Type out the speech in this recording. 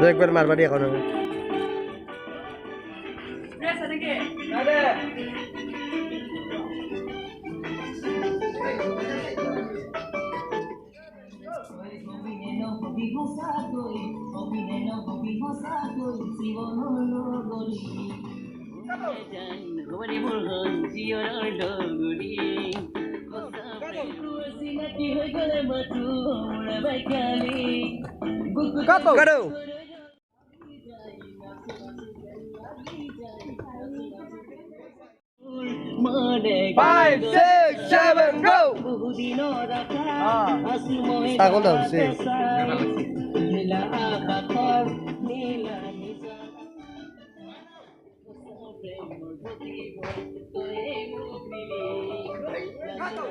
একবার মারবাড়ি এখন কাটো 5, 6, 7, go! Ako daw, 6. Kato!